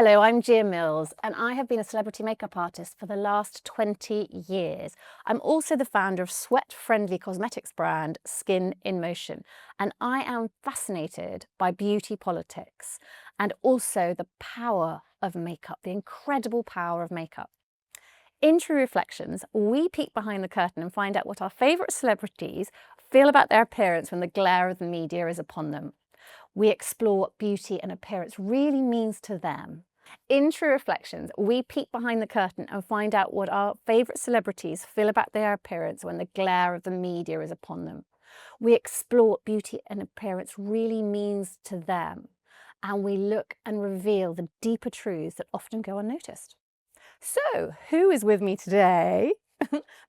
Hello, I'm Gia Mills, and I have been a celebrity makeup artist for the last 20 years. I'm also the founder of sweat-friendly cosmetics brand Skin in Motion, and I am fascinated by beauty politics and also the power of makeup, the incredible power of makeup. In True Reflections, we peek behind the curtain and find out what our favourite celebrities feel about their appearance when the glare of the media is upon them. We explore what beauty and appearance really means to them. In True Reflections, we peek behind the curtain and find out what our favourite celebrities feel about their appearance when the glare of the media is upon them. We explore what beauty and appearance really means to them. And we look and reveal the deeper truths that often go unnoticed. So, who is with me today?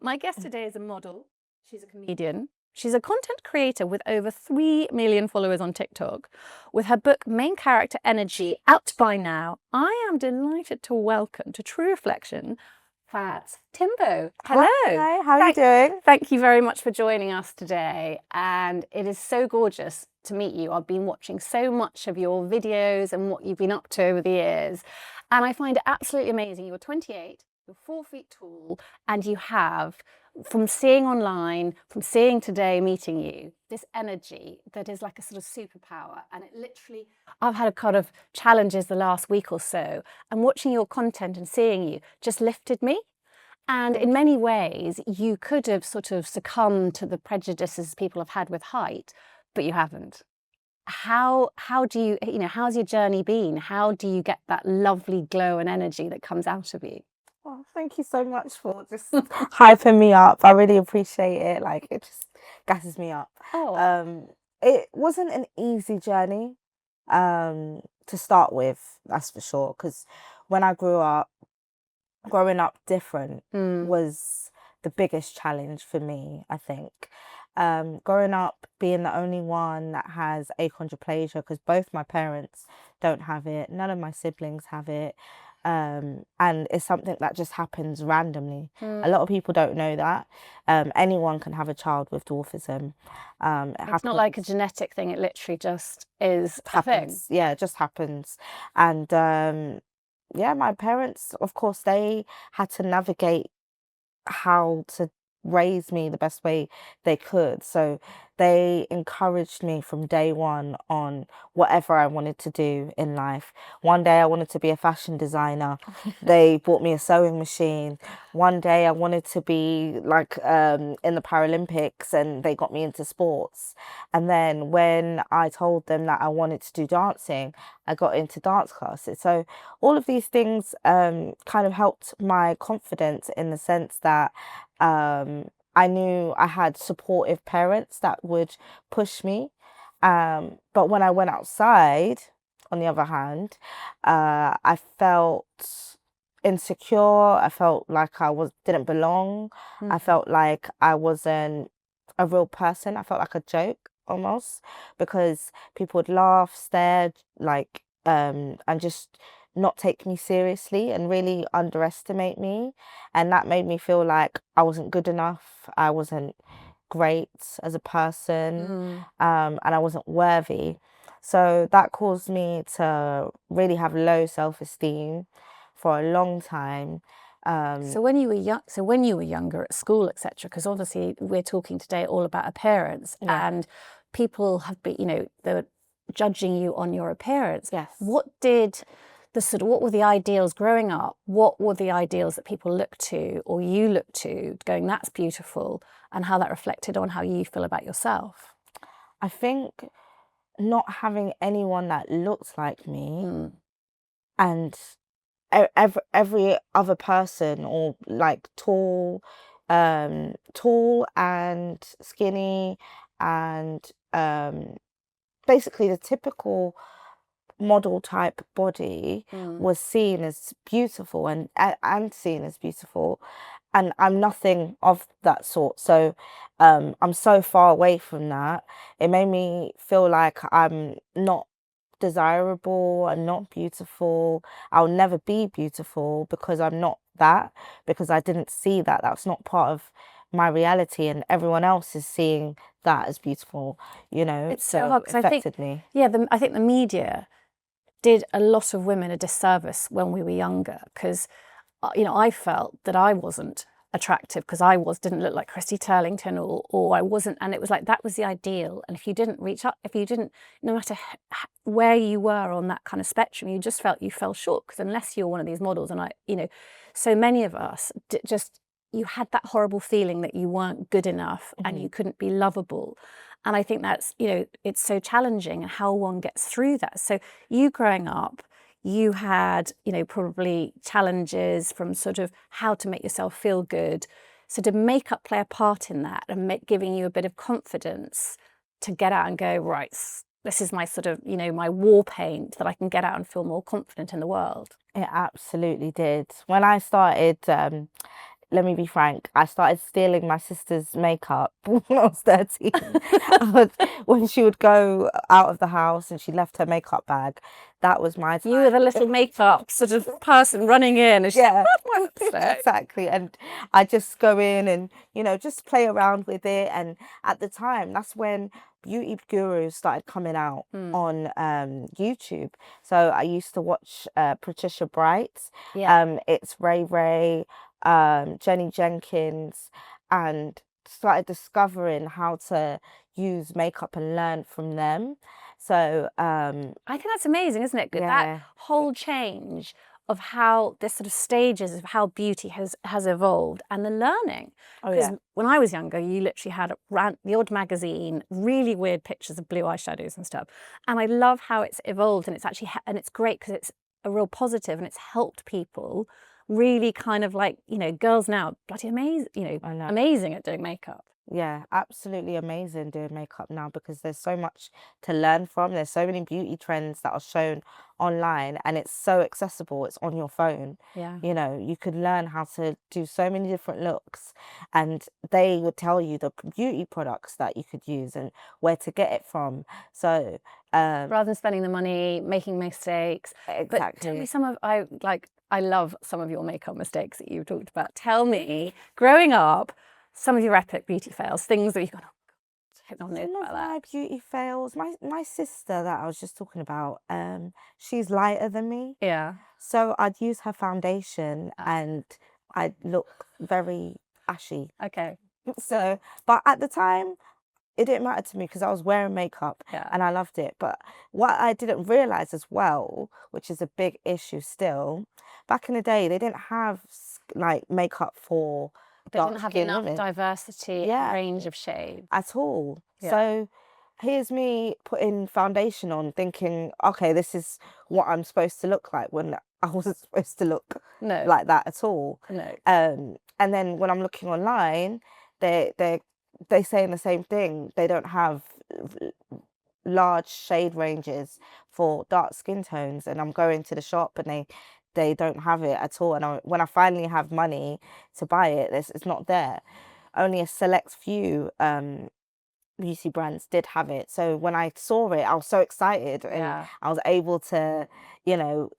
My guest today is a model. She's a comedian. She's a content creator with over 3 million followers on TikTok. With her book Main Character Energy out by now, I am delighted to welcome to True Reflection, Fats Timbo. Hello. Hi, how are you doing? Thank you very much for joining us today. And it is so gorgeous to meet you. I've been watching so much of your videos and what you've been up to over the years. And I find it absolutely amazing. You're 28, you're 4 feet tall, and you have, from seeing online, from seeing today, meeting you, this energy that is like a sort of superpower. And it literally, I've had a kind of challenges the last week or so, and watching your content and seeing you just lifted me. And in many ways, you could have sort of succumbed to the prejudices people have had with height, but you haven't. How do you, how's your journey been? How do you get that lovely glow and energy that comes out of you? Oh, thank you so much for just hyping me up. I really appreciate it. Like, it just gasses me up. Oh, It wasn't an easy journey to start with, that's for sure. Because when I grew up, growing up different was the biggest challenge for me, I think. Growing up being the only one that has achondroplasia, because both my parents don't have it, none of my siblings have it, and it's something that just happens randomly. A lot of people don't know that. Anyone can have a child with dwarfism. it's not like a genetic thing, it literally just is a thing. Happens. Yeah, it just happens. And yeah, my parents, of course, they had to navigate how to raise me the best way they could. So they encouraged me from day one on whatever I wanted to do in life. One day I wanted to be a fashion designer. They bought me a sewing machine. One day I wanted to be like in the Paralympics, and they got me into sports. And then when I told them that I wanted to do dancing, I got into dance classes. So all of these things kind of helped my confidence in the sense that I knew I had supportive parents that would push me. But when I went outside, on the other hand, I felt insecure. I felt like didn't belong. I felt like I wasn't a real person. I felt like a joke almost, because people would laugh, stare, like and just not take me seriously and really underestimate me. And that made me feel like I wasn't good enough. I wasn't great as a person, and I wasn't worthy. So that caused me to really have low self-esteem for a long time. So when you were young, younger at school, etc., because obviously we're talking today all about appearance, and people have been, they're judging you on your appearance. Yes. What were the ideals growing up? What were the ideals that people looked to, or you looked to, going, that's beautiful, and how that reflected on how you feel about yourself? I think not having anyone that looks like me, and every other person, or like tall and skinny, and basically the typical model type body was seen as beautiful, and seen as beautiful, and I'm nothing of that sort. So I'm so far away from that. It made me feel like I'm not desirable and not beautiful. I'll never be beautiful because I'm not that, because I didn't see that. That's not part of my reality, and everyone else is seeing that as beautiful, It's so hard, it affected me. Yeah, I think the media did a lot of women a disservice when we were younger, because you know, I felt that I wasn't attractive because didn't look like Christy Turlington, or I wasn't, and it was like that was the ideal. And if you didn't reach up, if you didn't, no matter where you were on that kind of spectrum, you just felt you fell short, because unless you're one of these models, and you know, so many of us just, you had that horrible feeling that you weren't good enough and you couldn't be lovable. And I think that's, you know, it's so challenging, and how one gets through that. So you growing up, you had, you know, probably challenges from sort of how to make yourself feel good. So did makeup play a part in that, and giving you a bit of confidence to get out and go, right, this is my sort of, you know, my war paint, that I can get out and feel more confident in the world? It absolutely did. When I started, let me be frank, I started stealing my sister's makeup when I was 13. When she would go out of the house and she left her makeup bag, that was my time. You were the little makeup sort of person running in, and Yeah, my lipstick. exactly. And I just go in and, you know, just play around with it. And at the time, that's when beauty gurus started coming out on YouTube. So I used to watch Patricia Bright. Yeah. It's Ray Ray, Jenny Jenkins, and started discovering how to use makeup and learn from them. So I think that's amazing, isn't it? That yeah. whole change of how this sort of stages of how beauty has evolved, and the learning. Oh Because yeah. when I was younger, you literally had the odd magazine, really weird pictures of blue eyeshadows and stuff. And I love how it's evolved, and it's actually, and it's great because it's a real positive, and it's helped people really kind of like, you know, girls now, bloody amazing, you know, I know. amazing at doing makeup. Yeah, absolutely amazing doing makeup now, because there's so much to learn from. There's so many beauty trends that are shown online, and it's so accessible. It's on your phone. Yeah. You know, you could learn how to do so many different looks, and they would tell you the beauty products that you could use and where to get it from. So, Rather than spending the money, making mistakes. But tell me exactly. I love some of your makeup mistakes that you talked about. Tell me, growing up, some of your epic beauty fails, things that you've gone, oh God, I hope no one knows Some of about that. my beauty fails. My sister that I was just talking about, she's lighter than me. Yeah. So I'd use her foundation Ah, and I'd look very ashy. okay. So, but at the time, it didn't matter to me because I was wearing makeup Yeah. and I loved it. But what I didn't realize as well, which is a big issue still, back in the day, they didn't have like makeup for They dark didn't have skinned enough women. diversity and Yeah, range of shades. at all. Yeah. So here's me putting foundation on, thinking, okay, this is what I'm supposed to look like, when I wasn't supposed to look No, like that at all. no. And then when I'm looking online, they saying the same thing. They don't have large shade ranges for dark skin tones, and I'm going to the shop and they don't have it at all. And when I finally have money to buy it, it's not there. Only a select few beauty brands did have it. So when I saw it, I was so excited, and Yeah. I was able to, you know,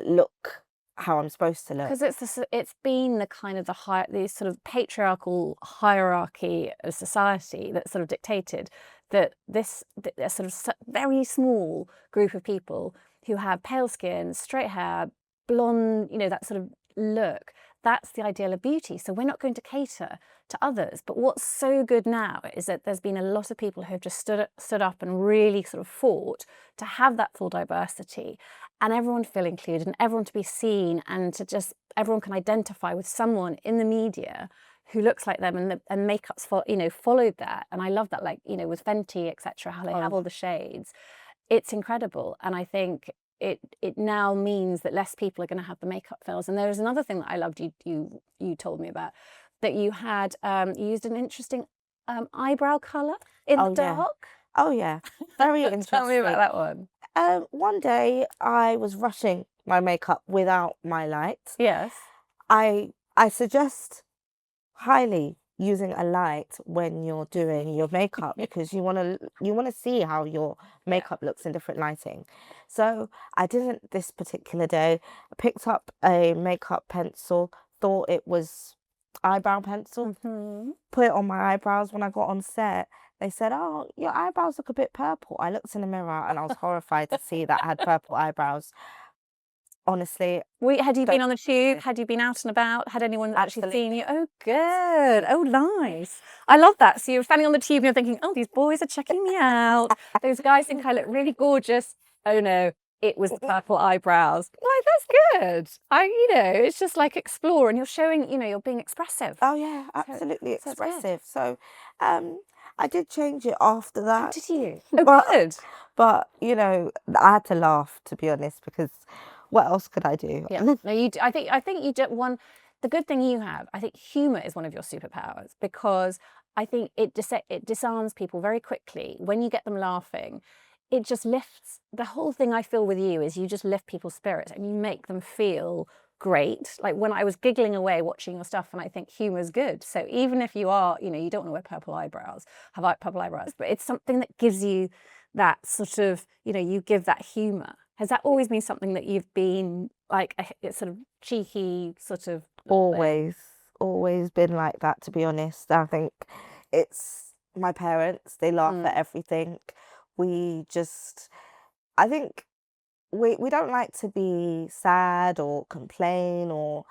look how I'm supposed to look. Because it's been the kind of the sort of patriarchal hierarchy of society that sort of dictated that a sort of very small group of people who have pale skin, straight hair, blonde, you know, that sort of look, that's the ideal of beauty. So we're not going to cater to others. But what's so good now is that there's been a lot of people who have just stood up and really sort of fought to have that full diversity, and everyone to feel included, and everyone to be seen, and to just, everyone can identify with someone in the media who looks like them, and makeup's followed that. And I love that, like, you know, with Fenty, etc., how they have all the shades. It's incredible. And I think it now means that less people are going to have the makeup fails. And there is another thing that I loved you told me about, that you had you used an interesting eyebrow colour in the Oh yeah. dark. Oh yeah. Very interesting. Tell me about that one. One day I was rushing my makeup without my light. Yes. I suggest highly using a light when you're doing your makeup, because you want to see how your makeup looks in different lighting. So I didn't this particular day. I picked up a makeup pencil, thought it was eyebrow pencil, put it on my eyebrows. When I got on set, they said, "Oh, your eyebrows look a bit purple." I looked in the mirror and I was horrified to see that I had purple eyebrows. Honestly, Had you don't been on the tube? it. Had you been out and about? Had anyone actually seen you? Absolutely. Oh, good. Oh, nice. I love that. So you're standing on the tube and you're thinking, oh, these boys are checking me out. Those guys think I look really gorgeous. Oh, no, it was the purple eyebrows. Like, that's good. It's just like explore and you're showing, you're being expressive. Oh yeah, absolutely so it's good. expressive. So, I did change it after that. Did you? Oh, But, good. but I had to laugh, to be honest, because what else could I do? Yeah. No, I think you did one. The good thing you have, I think humor is one of your superpowers because I think it disarms people very quickly. When you get them laughing, it just lifts the whole thing. I feel with you is you just lift people's spirits and you make them feel great. Like when I was giggling away watching your stuff, and I think humor is good. So even if you are, you don't want to wear purple eyebrows, purple eyebrows, but it's something that gives you that sort of, you give that humor. Has that always been something that you've been like a sort of cheeky sort of Always been like that, to be honest. I think it's my parents, they laugh at everything. I think we don't like to be sad or complain or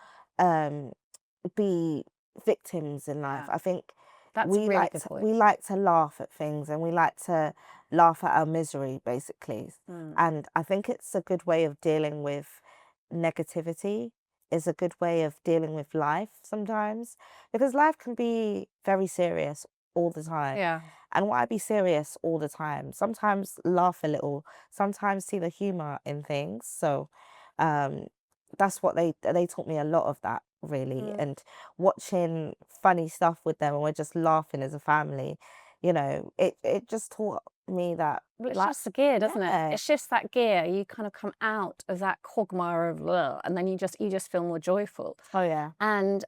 be victims in life. Yeah. I think That's a really good point. we like to laugh at things, and we like to laugh at our misery, basically. And I think it's a good way of dealing with negativity, is a good way of dealing with life sometimes, because life can be very serious all the time. Yeah. And why be serious all the time? Sometimes laugh a little, sometimes see the humor in things. So that's what they taught me a lot of that, really. And watching funny stuff with them, and we're just laughing as a family, it just taught me that Well, it shifts the gear, doesn't Yeah. it? It shifts that gear. You kind of come out of that quagmire of ugh, and then you just feel more joyful. Oh yeah. And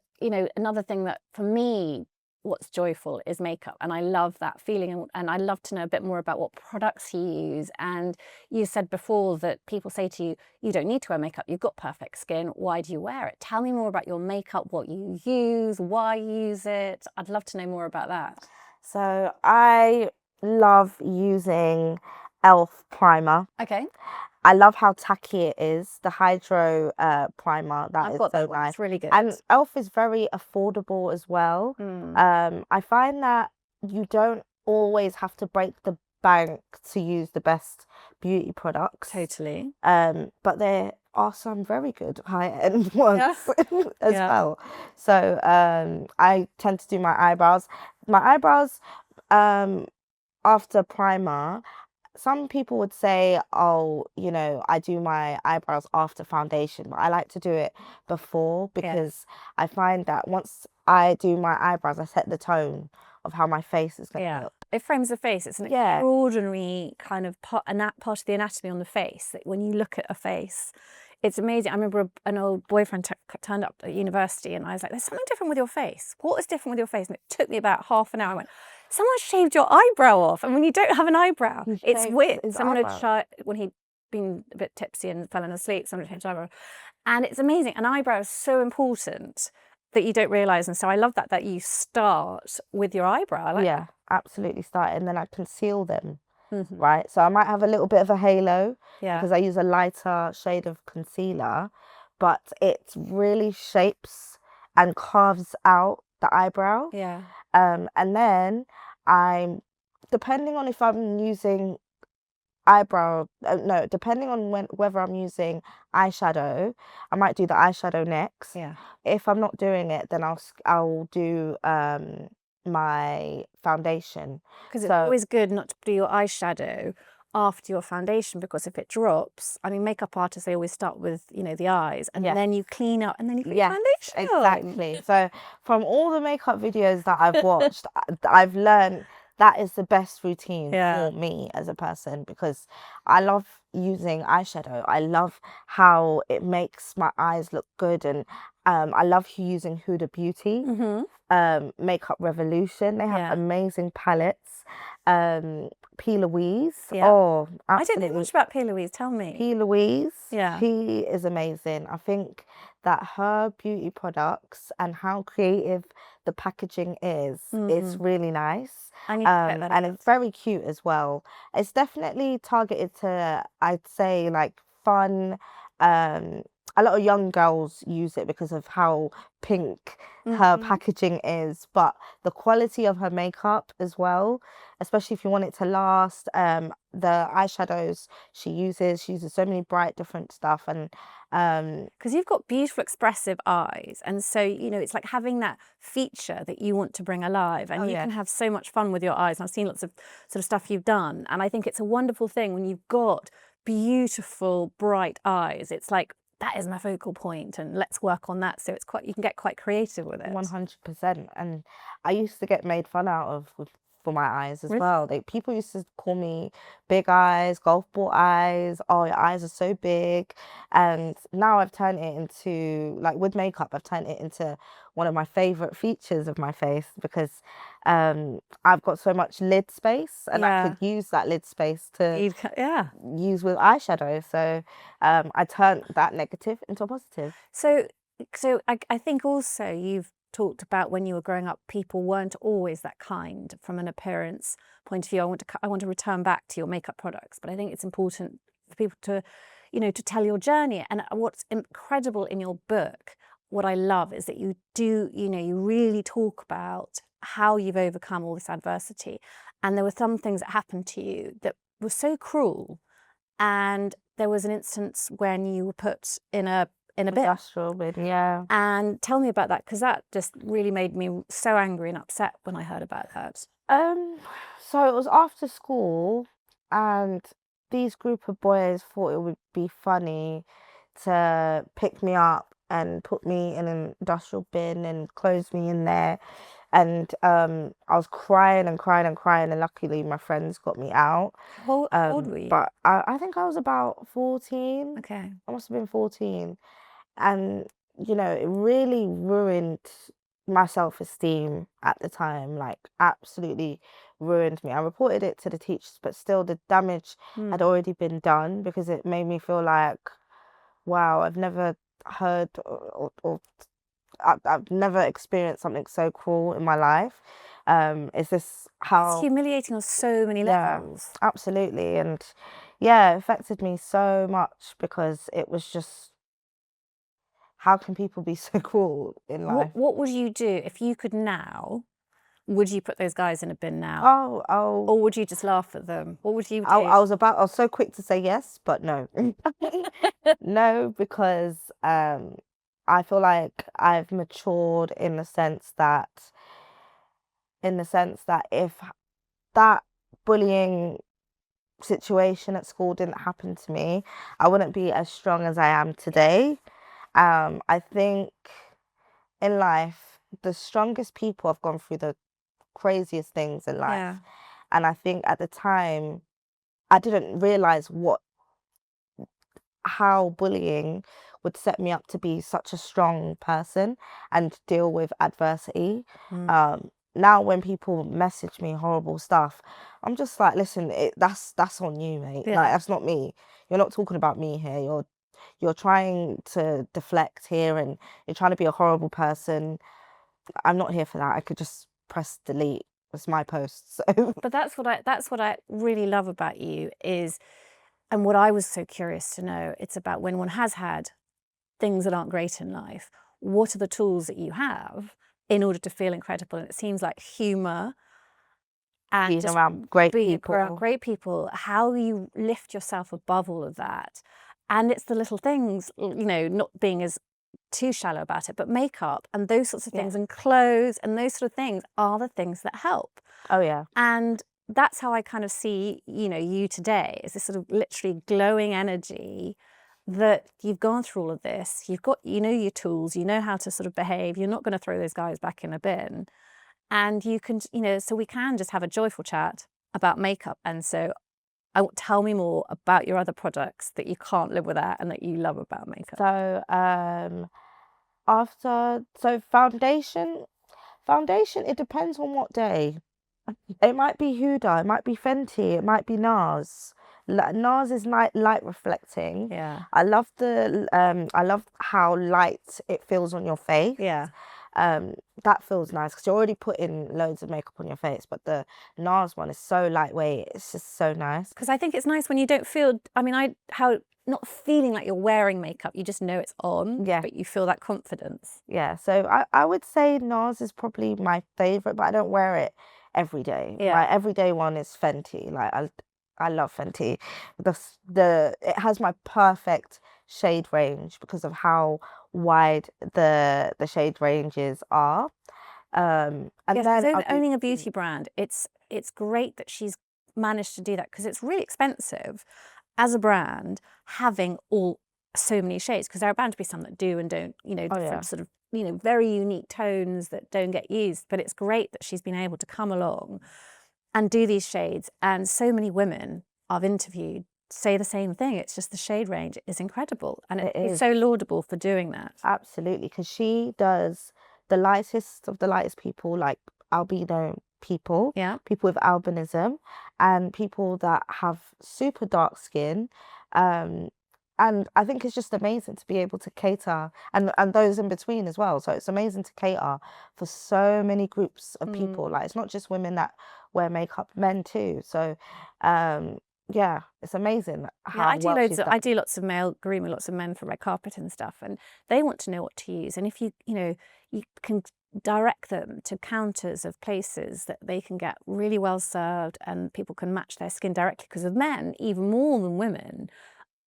another thing that for me, what's joyful is makeup, and I love that feeling. And I'd love to know a bit more about what products you use. And you said before that people say to you, you don't need to wear makeup. You've got perfect skin. Why do you wear it? Tell me more about your makeup, what you use, why you use it. I'd love to know more about that. So I love using E.L.F primer. Okay. I love how tacky it is. The Hydro primer, I've got so that one. nice. It's really good. And E.L.F is very affordable as well. I find that you don't always have to break the bank to use the best beauty products. Totally. But there are some very good high-end ones as well. So I tend to do my eyebrows. My eyebrows, after primer, some people would say, oh, I do my eyebrows after foundation, but I like to do it before, because I find that once I do my eyebrows, I set the tone of how my face is going to look. It frames the face. It's an extraordinary kind of part of the anatomy on the face. That when you look at a face, it's amazing. I remember an old boyfriend turned up at university, and I was like, there's something different with your face. What is different with your face? And it took me about half an hour. I went, someone shaved your eyebrow off. And when you don't have an eyebrow, it's weird. Someone had when he'd been a bit tipsy and fallen asleep, someone had shaved his eyebrow. And it's amazing. An eyebrow is so important that you don't realise. And so I love that you start with your eyebrow. I like that. Absolutely start, and then I conceal them. Right, so I might have a little bit of a halo because I use a lighter shade of concealer, but it really shapes and carves out the eyebrow. And then depending on if I'm using depending on whether I'm using eyeshadow, I might do the eyeshadow next. If I'm not doing it, then I'll do my foundation. Because it's always good not to do your eyeshadow after your foundation, because if it drops, I mean, makeup artists, they always start with, the eyes, and then you clean up, and then you put your foundation on. Exactly. So from all the makeup videos that I've watched, I've learned that is the best routine for me as a person, because I love using eyeshadow. I love how it makes my eyes look good, and I love using Huda Beauty, Makeup Revolution. They have Yeah. amazing palettes. P.Louise. Yeah. Oh, I don't know absolutely. much about P.Louise. Tell me. P.Louise, Yeah. she is amazing. I think that her beauty products and how creative the packaging is, it's really nice. I need to check that And out. it's very cute as well. It's definitely targeted to, I'd say, like fun. A lot of young girls use it because of how pink her packaging is, but the quality of her makeup as well, especially if you want it to last. The eyeshadows she uses so many bright different stuff, and Because you've got beautiful, expressive eyes. And so, it's like having that feature that you want to bring alive. And oh you yeah, can have so much fun with your eyes. And I've seen lots of sort of stuff you've done. And I think it's a wonderful thing when you've got beautiful, bright eyes. It's like, that is my focal point, and let's work on that. So you can get quite creative with it. 100%. And I used to get made fun out of for my eyes as Really? well. People used to call me big eyes, golf ball eyes. Oh, your eyes are so big. And now I've turned it into, like with makeup, I've turned it into one of my favorite features of my face, because I've got so much lid space, and I could use that lid space to use with eyeshadow. So I turned that negative into a positive. So I think also you've talked about when you were growing up, people weren't always that kind from an appearance point of view. I want to return back to your makeup products, but I think it's important for people to, to tell your journey. And what's incredible in your book, what I love is that you do, you really talk about how you've overcome all this adversity. And there were some things that happened to you that were so cruel. And there was an instance when you were put in a bin. Industrial bin, yeah. And tell me about that, because that just really made me so angry and upset when I heard about that. So it was after school, and these group of boys thought it would be funny to pick me up and put me in an industrial bin and close me in there. And I was crying and crying and crying, and luckily my friends got me out. How old were you? But I think I was about 14. Okay. I must have been 14. And, it really ruined my self-esteem at the time, like absolutely ruined me. I reported it to the teachers, but still the damage had already been done, because it made me feel like, wow, I've never heard or I've never experienced something so cruel in my life. Is this how... It's humiliating on so many levels. Absolutely. And yeah, it affected me so much, because it was just, how can people be so cruel in life? What would you do if you could now? Would you put those guys in a bin now? Or would you just laugh at them? What would you do? I was so quick to say yes, but no. No, because I feel like I've matured in the sense that if that bullying situation at school didn't happen to me, I wouldn't be as strong as I am today. I think in life, the strongest people have gone through the craziest things in life. Yeah. And I think at the time, I didn't realize how bullying would set me up to be such a strong person and deal with adversity. Now when people message me horrible stuff, I'm just like, listen, that's on you, mate. Yeah. Like, that's not me. You're not talking about me here. You're trying to deflect here, and you're trying to be a horrible person. I'm not here for that. I could just press delete. It's my post. So. But that's what I really love about you is, and what I was so curious to know, it's about when one has had things that aren't great in life, what are the tools that you have in order to feel incredible? And it seems like humor and being just around great being people. around great people, how you lift yourself above all of that. And it's the little things, not being as too shallow about it, but makeup and those sorts of things and clothes and those sort of things are the things that help. Oh yeah. And that's how I kind of see, you today, is this sort of literally glowing energy that you've gone through all of this. You've got, your tools, you know how to sort of behave. You're not going to throw those guys back in a bin. And you can, so we can just have a joyful chat about makeup. And so tell me more about your other products that you can't live without and that you love about makeup. So foundation, it depends on what day. It might be Huda, it might be Fenty, it might be NARS. NARS is light reflecting. Yeah. I love how light it feels on your face. Yeah. That feels nice because you're already putting loads of makeup on your face, but the NARS one is so lightweight. It's just so nice. Because I think it's nice when you don't feel, not feeling like you're wearing makeup, you just know it's on, Yeah. but you feel that confidence. Yeah, so I would say NARS is probably my favorite, but I don't wear it every day. Yeah. My everyday one is Fenty. Like I love Fenty. It has my perfect shade range because of how wide the shade ranges are. And Yes, then owning a beauty brand, it's great that she's managed to do that because it's really expensive as a brand having so many shades, because there are bound to be some that do and don't, different sort of, very unique tones that don't get used. But it's great that she's been able to come along and do these shades. And so many women I've interviewed say the same thing. It's just the shade range is incredible. And it's so laudable for doing that. Absolutely, because she does the lightest of the lightest people, like albino people, people with albinism, and people that have super dark skin. And I think it's just amazing to be able to cater, and those in between as well. So it's amazing to cater for so many groups of people. Like, it's not just women that wear makeup, men too. So yeah, it's amazing how I do well she's done. I do lots of male grooming, lots of men for red carpet and stuff, and they want to know what to use. And if you can direct them to counters of places that they can get really well served and people can match their skin directly, because with men, even more than women,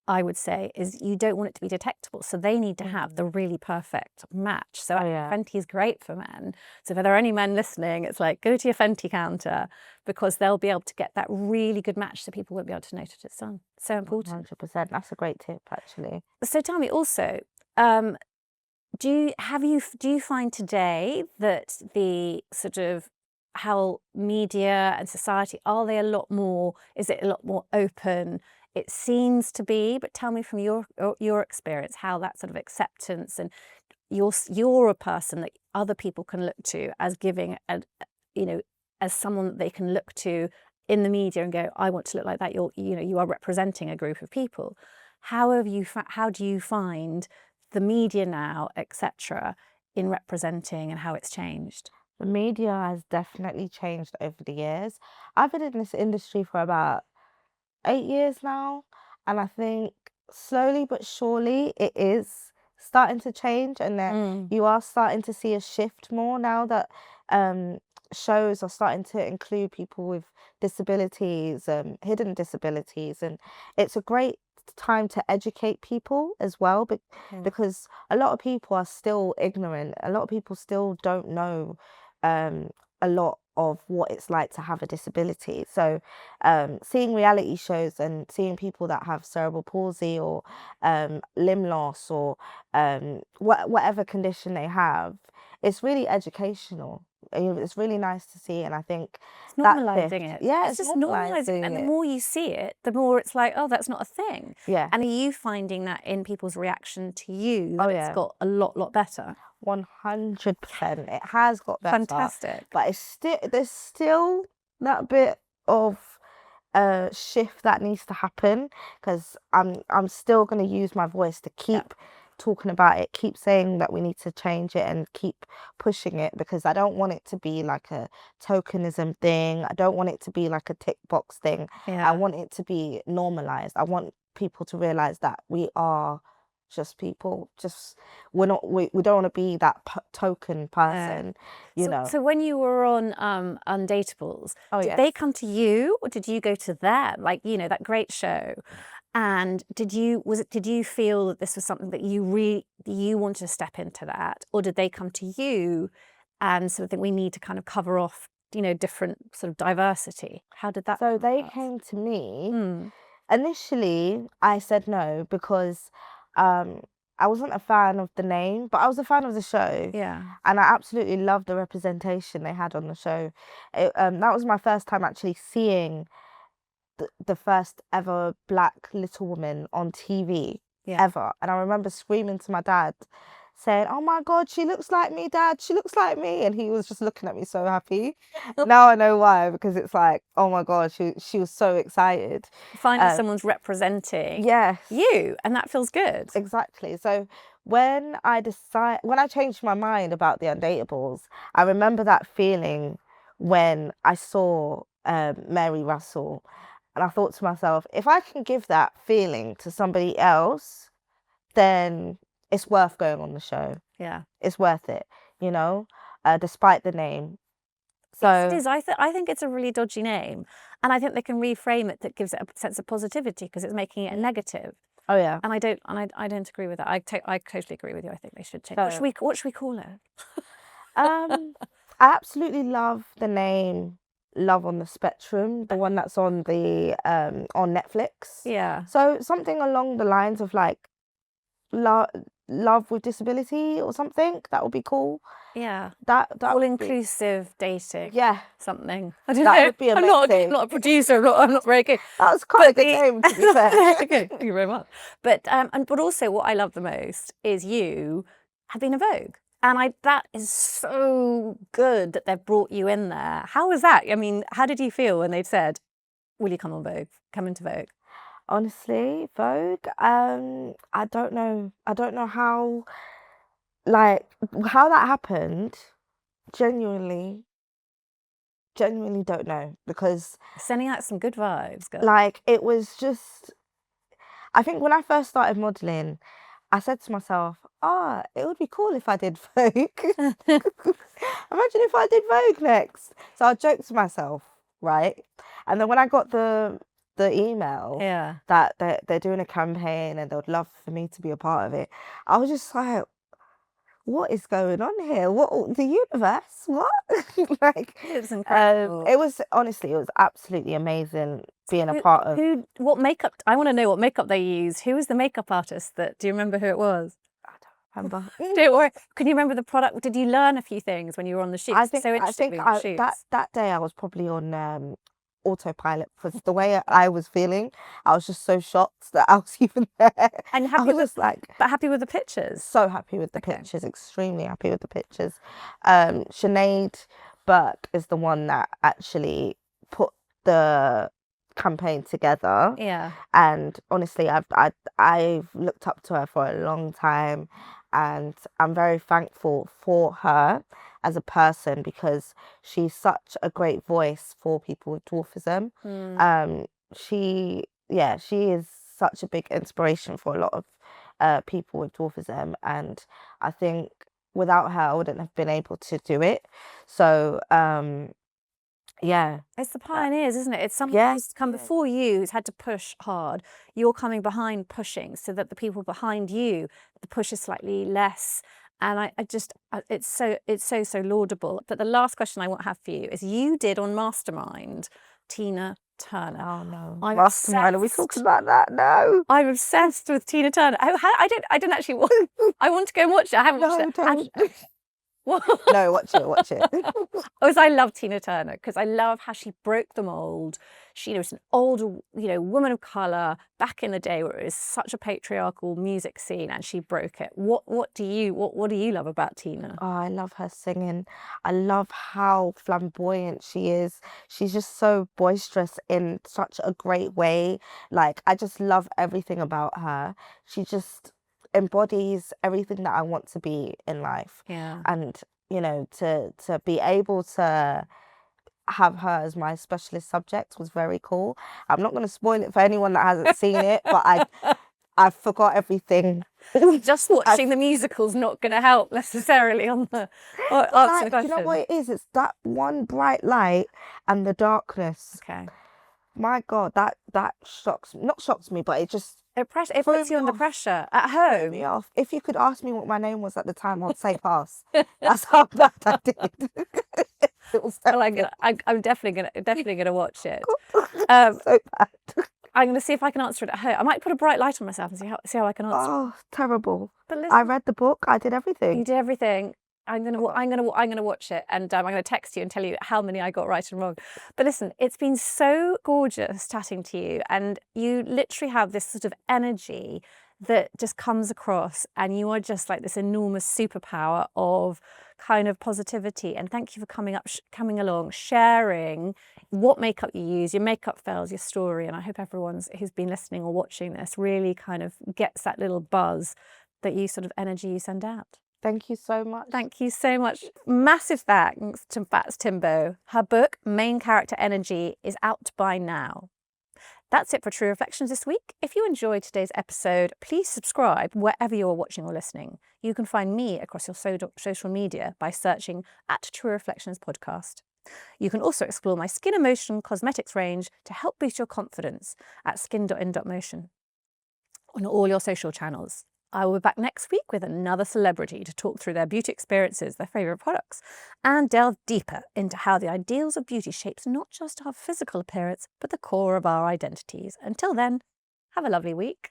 I would say, is you don't want it to be detectable. So they need to have the really perfect match. So Fenty is great for men. So if there are any men listening, it's like, go to your Fenty counter, because they'll be able to get that really good match so people won't be able to notice it's on. So important. 100%. That's a great tip, actually. So tell me also, do you find today that the sort of how media and society, is it a lot more open? It seems to be, but tell me from your experience how that sort of acceptance, and you're a person that other people can look to as giving as someone that they can look to in the media and go, I want to look like that. You are representing a group of people. How do you find the media now, etc., in representing, and how it's changed? The media has definitely changed over the years. I've been in this industry for about 8 years now, and I think slowly but surely it is starting to change, and that you are starting to see a shift more now that shows are starting to include people with disabilities, hidden disabilities, and it's a great time to educate people as well, because a lot of people are still ignorant. A lot of people still don't know a lot of what it's like to have a disability. So seeing reality shows and seeing people that have cerebral palsy or limb loss or whatever condition they have, it's really educational. It's really nice to see, and I think it's normalizing it. Yeah, it's just normalizing it. And the more you see it, the more it's like, oh, that's not a thing. Yeah. And are you finding that in people's reaction to you, that it's got a lot better? 100%. It has got better. Fantastic. But there's still that bit of shift that needs to happen, because I'm still going to use my voice to keep talking about it, keep saying that we need to change it and keep pushing it, because I don't want it to be like a tokenism thing. I don't want it to be like a tick box thing. I want it to be normalized. I want people to realize that we are just people. We don't want to be that token person, you know. So when you were on Undateables, did they come to you, or did you go to them? Like, that great show. And did you feel that this was something that you wanted to step into that, or did they come to you and sort of think we need to kind of cover off, different sort of diversity? How did that? So they came to me. Initially, I said no, because I wasn't a fan of the name, but I was a fan of the show. Yeah. And I absolutely loved the representation they had on the show. That was my first time actually seeing the first ever black little woman on TV Yeah. ever. And I remember screaming to my dad, saying, "Oh my God, she looks like me, Dad. She looks like me." And he was just looking at me so happy. Now I know why, because it's like, oh my God, she was so excited. Finally, someone's representing Yes, you, and that feels good. exactly. So when I changed my mind about the Undateables, I remember that feeling when I saw Mary Russell, and I thought to myself, if I can give that feeling to somebody else, then it's worth going on the show. Yeah. It's worth it, you know, despite the name. Yes, it So is. I think it's a really dodgy name, and I think they can reframe it that gives it a sense of positivity because it's making it a negative. oh yeah. And I don't agree with that. I totally agree with you. I think they should change. So What should we call it? I absolutely love the name Love on the Spectrum, the one that's on the on Netflix. Yeah. So something along the lines of like love with disability or something. That would be cool. Yeah. That All would be, inclusive dating. yeah, Something. I don't that know. would be I'm amazing. not a producer. I'm not very good. That was quite a good the- name, to be fair. Okay, thank you very much. But also what I love the most is you have been a Vogue. And that is so good that they've brought you in there. How was that? I mean, how did you feel when they'd said, "Will you come on Vogue? Come into Vogue?" Honestly, Vogue, I don't know. I don't know how, like, how that happened. Genuinely, genuinely don't know, because Sending out some good vibes, girl. like it was just, I think when I first started modeling, I said to myself, it would be cool if I did Vogue. Imagine if I did Vogue next. So I joked to myself, right? And then when I got the email Yeah. that they're doing a campaign and they would love for me to be a part of it, I was just like, what is going on here? What, the universe? What? Like, It's incredible. it was, honestly, it was absolutely amazing being a part of. What makeup? I want to know what makeup they used. Who was the makeup artist? Do you remember who it was? I don't remember. Don't worry. Can you remember the product? Did you learn a few things when you were on the shoots? I think So interesting. that day I was probably on autopilot, because the way I was feeling, I was just so shocked that I was even there. And I was just like, but happy with the pictures. so happy with the pictures, extremely happy with the pictures. Sinead Burke is the one that actually put the campaign together. Yeah. And honestly, I've looked up to her for a long time, and I'm very thankful for her as a person, because she's such a great voice for people with dwarfism. She is such a big inspiration for a lot of people with dwarfism, and I think without her I wouldn't have been able to do it. So yeah, It's the pioneers, isn't it? It's someone who's come before you, who's had to push hard. You're coming behind pushing, so that the people behind you, the push is slightly less. And it's so laudable. But the last question I want to have for you is, you did on Mastermind Tina Turner. oh no, I'm Mastermind, are we obsessed. talking about that? No, I'm obsessed with Tina Turner. I didn't actually watch. I want to go and watch it. I haven't watched it. don't. What? No, watch it. I love Tina Turner because I love how she broke the mold. She was an older, woman of color back in the day where it was such a patriarchal music scene, and she broke it. What do you love about Tina? Oh, I love her singing. I love how flamboyant she is. She's just so boisterous in such a great way. Like, I just love everything about her. She just embodies everything that I want to be in life. Yeah. And, to be able to have her as my specialist subject was very cool. I'm not going to spoil it for anyone that hasn't seen it, but I forgot everything. Just watching the musical's not going to help necessarily on the answering the question. You know what it is? It's that one bright light and the darkness. Okay. My God, that not shocks me, but it just It puts you under pressure at home. me off. If you could ask me what my name was at the time, I'd say pass. That's how bad I did. It was Well, I'm definitely gonna watch it. so bad. I'm gonna see if I can answer it at home. I might put a bright light on myself and see how I can answer. Oh, terrible. But listen, I read the book. I did everything. you did everything. I'm gonna watch it, and I'm gonna text you and tell you how many I got right and wrong. But listen, it's been so gorgeous chatting to you, and you literally have this sort of energy that just comes across, and you are just like this enormous superpower of kind of positivity. And thank you for coming along, sharing what makeup you use, your makeup fails, your story. And I hope everyone's who's been listening or watching this really kind of gets that little buzz, that you sort of energy you send out. Thank you so much. Thank you so much. Massive thanks to Fats Timbo. Her book, Main Character Energy, is out by now. That's it for True Reflections this week. If you enjoyed today's episode, please subscribe wherever you're watching or listening. You can find me across your social media by searching @True Reflections Podcast. You can also explore my Skin Emotion cosmetics range to help boost your confidence at skin.in.motion on all your social channels. I will be back next week with another celebrity to talk through their beauty experiences, their favourite products, and delve deeper into how the ideals of beauty shapes not just our physical appearance, but the core of our identities. Until then, have a lovely week.